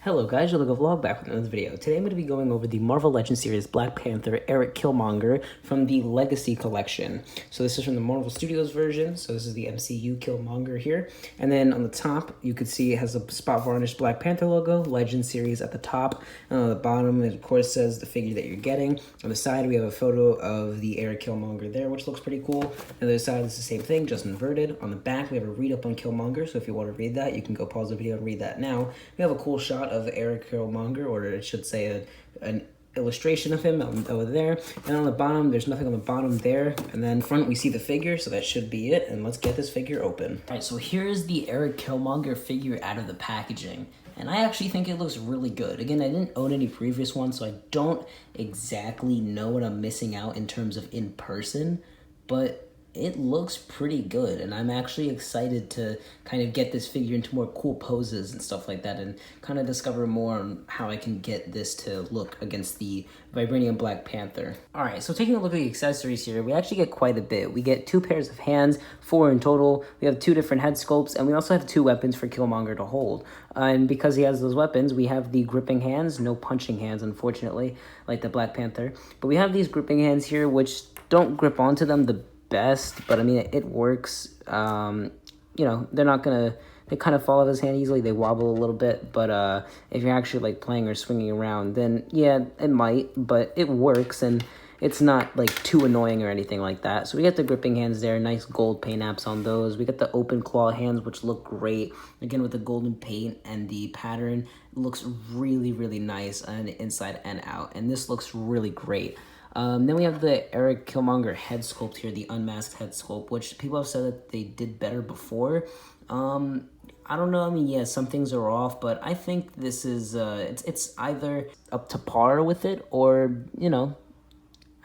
Hello guys, you're looking vlog back with another video. Today I'm going to be going over the Marvel Legends series Black Panther Erik Killmonger from the Legacy Collection. So this is from the Marvel Studios version, so this is the MCU Killmonger here. And then on the top, you can see it has a spot varnished Black Panther logo, Legend series at the top. And on the bottom, it of course says the figure that you're getting. On the side, we have a photo of the Erik Killmonger there, which looks pretty cool. On the other side, it's the same thing, just inverted. On the back, we have a read-up on Killmonger, so if you want to read that, you can go pause the video and read that now. We have a cool shot of Erik Killmonger, or it should say an illustration of him over there. And on the bottom, there's nothing on the bottom there. And then front, we see the figure, so that should be it. And let's get this figure open. All right, so here's the Erik Killmonger figure out of the packaging. And I actually think it looks really good. Again, I didn't own any previous ones, so I don't exactly know what I'm missing out in terms of in person, but it looks pretty good, and I'm actually excited to kind of get this figure into more cool poses and stuff like that, and kind of discover more on how I can get this to look against the Vibranium Black Panther. Alright, so taking a look at the accessories here, we actually get quite a bit. We get 2 pairs of hands, 4 in total. We have 2 different head sculpts, and we also have 2 weapons for Killmonger to hold. And because he has those weapons, we have the gripping hands, no punching hands, unfortunately, like the Black Panther. But we have these gripping hands here, which don't grip onto them the best, but I mean it works. You know, they kind of fall out of his hand easily. They wobble a little bit, but if you're actually like playing or swinging around, then yeah, it might, but it works, and it's not like too annoying or anything like that. So we got the gripping hands there, nice gold paint apps on those. We got the open claw hands, which look great, again with the golden paint, and the pattern looks really nice on the inside and out, and this looks really great. Then we have the Erik Killmonger head sculpt here, the unmasked head sculpt, which people have said that they did better before. I don't know, I mean, yeah, some things are off, but I think this is, it's either up to par with it, or, you know,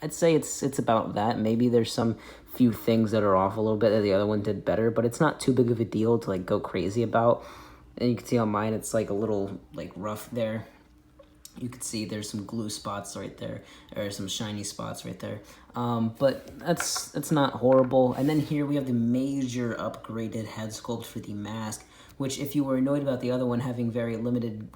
I'd say it's about that. Maybe there's some few things that are off a little bit that the other one did better, but it's not too big of a deal to, like, go crazy about. And you can see on mine, it's, like, a little, like, rough there. You can see there's some glue spots right there, or some shiny spots right there. But that's not horrible. And then here we have the major upgraded head sculpt for the mask, which if you were annoyed about the other one having very limited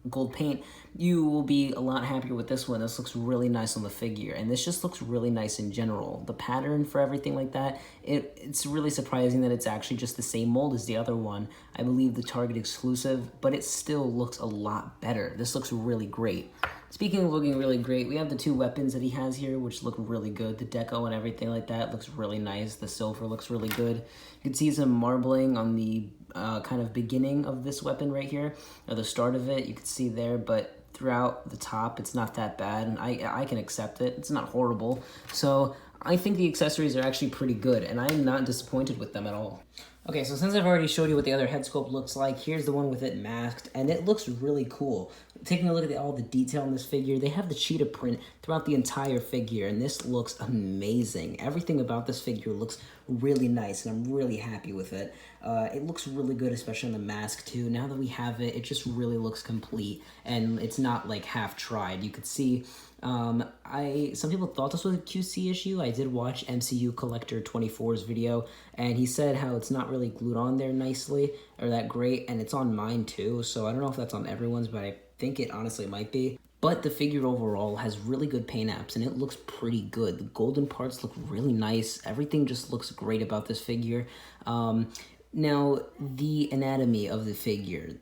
gold paint, you will be a lot happier with this one. This looks really nice on the figure, and this just looks really nice in general. The pattern for everything like that, it's really surprising that it's actually just the same mold as the other one. I believe the Target exclusive, but it still looks a lot better. This looks really great. Speaking of looking really great, we have the 2 weapons that he has here, which look really good. The deco and everything like that looks really nice. The silver looks really good. You can see some marbling on the kind of beginning of this weapon right here, or the start of it. You can see there, but throughout the top, it's not that bad, and I can accept it. It's not horrible. So I think the accessories are actually pretty good, and I'm not disappointed with them at all. Okay, so since I've already showed you what the other head sculpt looks like, here's the one with it masked, and it looks really cool. Taking a look at all the detail in this figure, they have the cheetah print throughout the entire figure, and this looks amazing. Everything about this figure looks really nice, and I'm really happy with it. It looks really good, especially on the mask too. Now that we have it, it just really looks complete, and it's not like half tried. You could see some people thought this was a QC issue. I did watch MCU Collector 24's video, and he said how it's not really glued on there nicely or that great, and it's on mine too, so I don't know if that's on everyone's, but I think it honestly might be. But the figure overall has really good paint apps, and it looks pretty good. The golden parts look really nice. Everything just looks great about this figure. Now, the anatomy of the figure,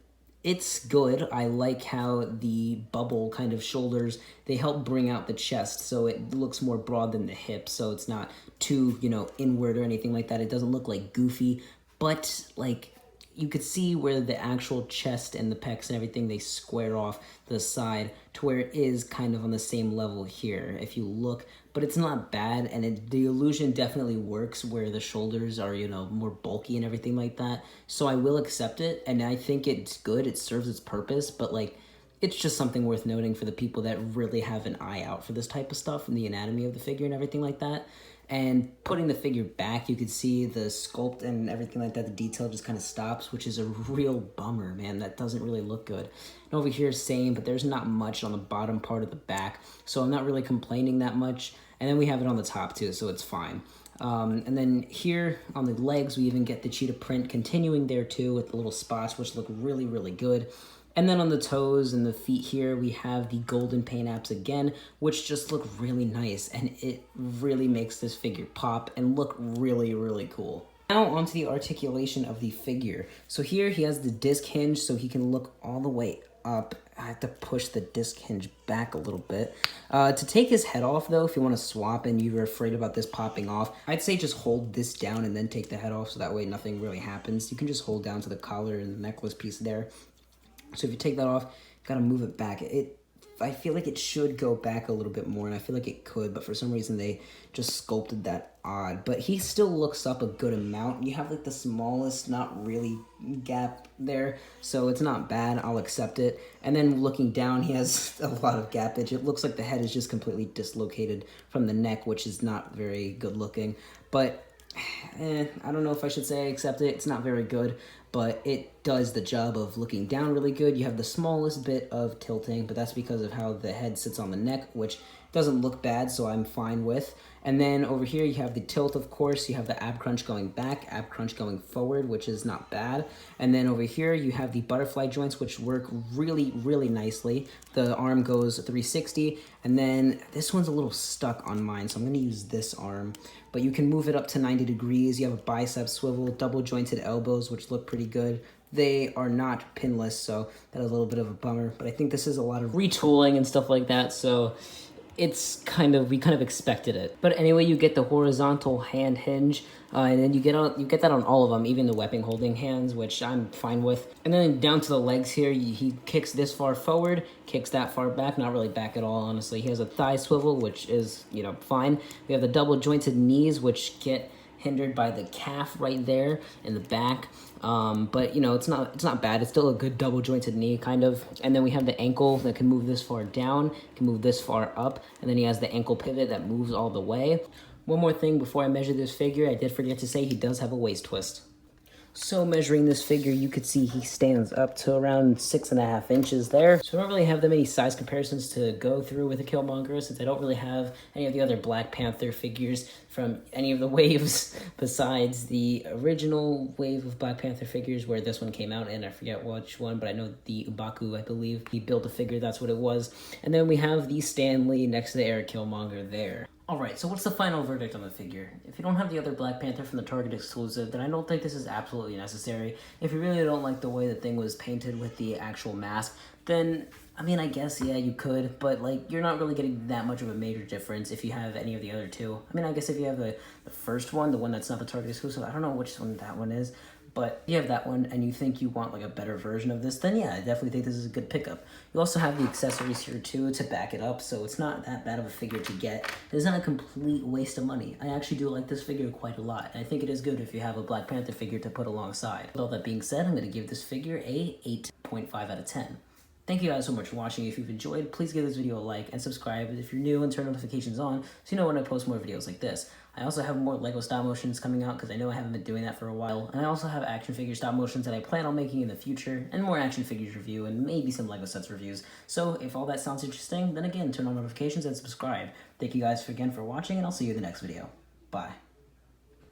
it's good. I like how the bubble kind of shoulders, they help bring out the chest, so it looks more broad than the hips, so it's not too, you know, inward or anything like that. It doesn't look like goofy, but like you could see where the actual chest and the pecs and everything, they square off to the side to where it is kind of on the same level here if you look, but it's not bad, and the illusion definitely works where the shoulders are, you know, more bulky and everything like that. So I will accept it, and I think it's good. It serves its purpose, but like, it's just something worth noting for the people that really have an eye out for this type of stuff and the anatomy of the figure and everything like that. And putting the figure back, you could see the sculpt and everything like that, the detail just kind of stops, which is a real bummer, man. That doesn't really look good. And over here, same, but there's not much on the bottom part of the back, so I'm not really complaining that much. And then we have it on the top too, so it's fine. And then here on the legs, we even get the cheetah print continuing there too with the little spots, which look really good. And then on the toes and the feet here, we have the golden paint apps again, which just look really nice, and it really makes this figure pop and look really, really cool. Now onto the articulation of the figure. So here he has the disc hinge so he can look all the way up. I have to push the disc hinge back a little bit. To take his head off though, if you want to swap and you're afraid about this popping off, I'd say just hold this down and then take the head off so that way nothing really happens. You can just hold down to the collar and the necklace piece there. So if you take that off, you gotta move it back. I feel like it should go back a little bit more, and I feel like it could, but for some reason they just sculpted that odd. But he still looks up a good amount. You have like the smallest, not really gap there, so it's not bad. I'll accept it. And then looking down, he has a lot of gapage. It looks like the head is just completely dislocated from the neck, which is not very good looking. But I don't know if I should say I accept it. It's not very good, but it does the job of looking down really good. You have the smallest bit of tilting, but that's because of how the head sits on the neck, which doesn't look bad, so I'm fine with. And then over here you have the tilt, of course. You have the ab crunch going back, ab crunch going forward, which is not bad. And then over here you have the butterfly joints, which work really, really nicely. The arm goes 360, and then this one's a little stuck on mine, so I'm gonna use this arm. But you can move it up to 90 degrees. You have a bicep swivel, double jointed elbows, which look pretty good. They are not pinless, so that is a little bit of a bummer. But I think this is a lot of retooling and stuff like that, so we kind of expected it. But anyway, you get the horizontal hand hinge, and then you get that on all of them, even the weapon holding hands, which I'm fine with. And then down to the legs here, he kicks this far forward, kicks that far back, not really back at all, honestly. He has a thigh swivel, which is, fine. We have the double jointed knees, which get hindered by the calf right there in the back. But it's not bad. It's still a good double jointed knee kind of. And then we have the ankle that can move this far down, can move this far up, and then he has the ankle pivot that moves all the way. One more thing before I measure this figure, I did forget to say he does have a waist twist. So measuring this figure, you could see he stands up to around 6.5 inches there. So I don't really have that many size comparisons to go through with a Killmonger, since I don't really have any of the other Black Panther figures from any of the waves besides the original wave of Black Panther figures where this one came out, and I forget which one, but I know the M'Baku, I believe. He built a figure, that's what it was. And then we have the Stan Lee next to the Erik Killmonger there. Alright, so what's the final verdict on the figure? If you don't have the other Black Panther from the Target exclusive, then I don't think this is absolutely necessary. If you really don't like the way the thing was painted with the actual mask, then, I guess, yeah, you could, but, you're not really getting that much of a major difference if you have any of the other two. I guess if you have the first one, the one that's not the Target exclusive, I don't know which one that one is, but if you have that one and you think you want a better version of this, then yeah, I definitely think this is a good pickup. You also have the accessories here too to back it up, so it's not that bad of a figure to get. It's not a complete waste of money. I actually do like this figure quite a lot, and I think it is good if you have a Black Panther figure to put alongside. With all that being said, I'm going to give this figure a 8.5 out of 10. Thank you guys so much for watching. If you've enjoyed, please give this video a like and subscribe if you're new, and turn notifications on so you know when I post more videos like this. I also have more LEGO stop motions coming out because I know I haven't been doing that for a while. And I also have action figure stop motions that I plan on making in the future, and more action figures review, and maybe some LEGO sets reviews. So if all that sounds interesting, then again, turn on notifications and subscribe. Thank you guys again for watching, and I'll see you in the next video. Bye.